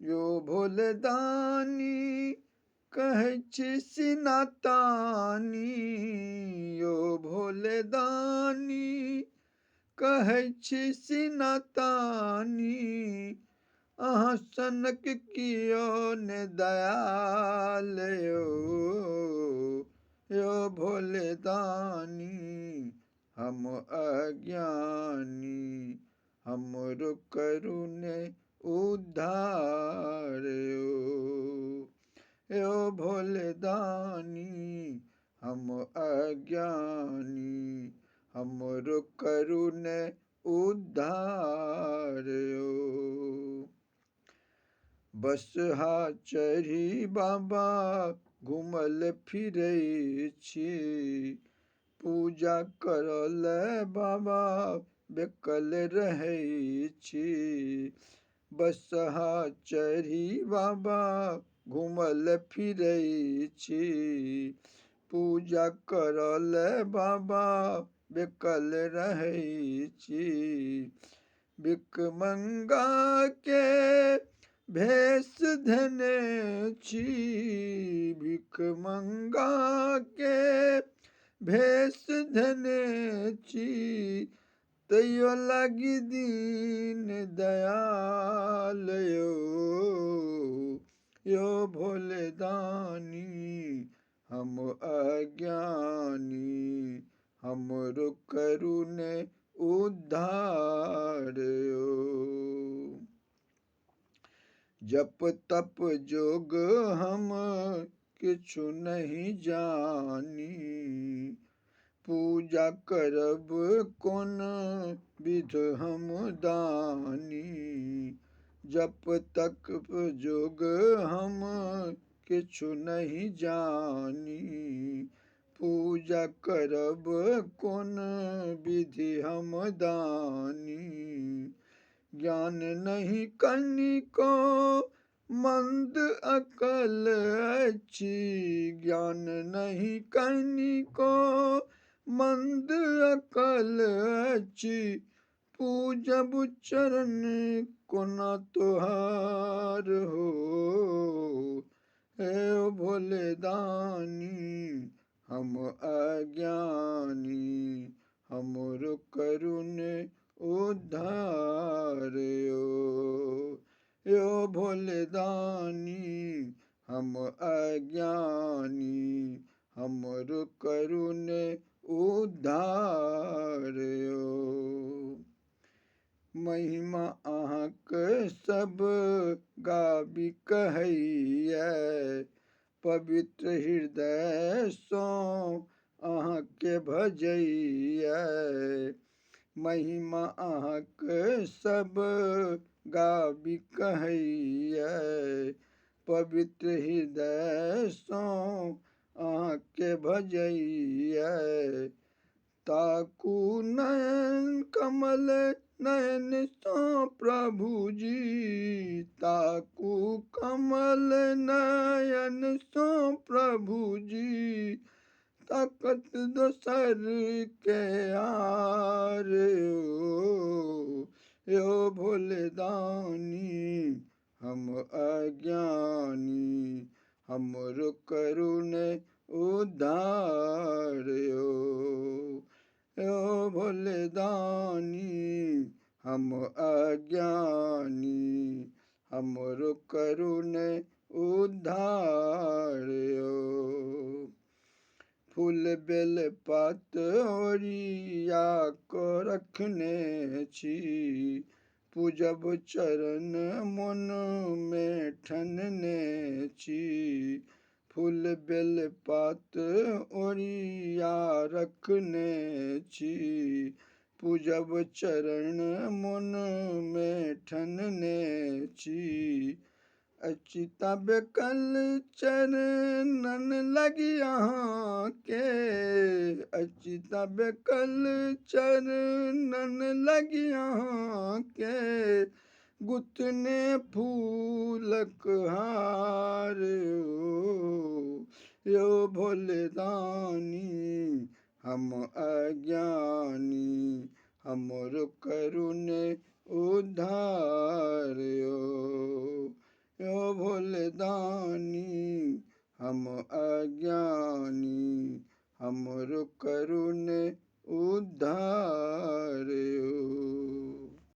यो भोले दानी कहै छी सिनातानी, यो भोले दानी कहै छी सिनातानी, अहाँ सनक कियो ने दयाल यो भोले दानी हम अज्ञानी, हमरो करू ने उद्धार यो भोले दानी हम अज्ञानी, हमरो करू ने उद्धार बसहा चढ़ी बाबा घूमल फिरै छी, पूजा करल बाबा बेकल रहै छी। बसहा चढ़ी बाबा घूमल फिरै छी, पूजा करल बाबा बेकल रहै छी। भिख मंगा के भेष धने छी, भिख मंगा के भेष धने छी, तैयो लागी दीन दयाल यो भोले दानी हम अज्ञानी, हमरो करू ने उद्धार जप तप जोग हम किछु नहीं जानी, पूजा करब कोन विध हम दानी। जप तप जोग हम किछु नहीं जानी, पूजा करब कोन विधि हम दानी। ज्ञान नहीं कनिको मंद अकल अछि, ज्ञान नहीं कनिको मंद अकल अछि, पूजब चरण कोना तोहार हे भोले दानी हम अज्ञानी, हमरो करुण उद्धार यो भोले दानी हम अज्ञानी, हमरो करुण उद्धार महिमा अहाँक सब गाबी कहैया, पवित्र हृदय सो अहाँके भजैया। महिमा अहाँक सब गाबी कहैया, पवित्र हृदय सो अहाँके भजैया। ताकू नयन कमल नयन सो प्रभु जी, ताकू कमल नयन सो प्रभु जी, ताकत दोसर के आर यो भोले दानी हम अज्ञानी, हमरो करुण उद्धार यो भोले दानी हम अज्ञानी, हमरो करुण उद्धार फूल बेल पात ओरिया को रखने छी, पूजब चरण मन में ठनने छी। फूल बेल पात ओरिया रखने छी, पूजब चरण मन में ठनने छी। अचिता बेकल चरणन लगी अहाँ के, अचिता बेकल चरणन लगी अहाँ के, गुथने फूलक हार यो भोले दानी हम अज्ञानी, हमरो करुण उद्धार दानी हम अज्ञानी, हमरो करुण उद्धारी।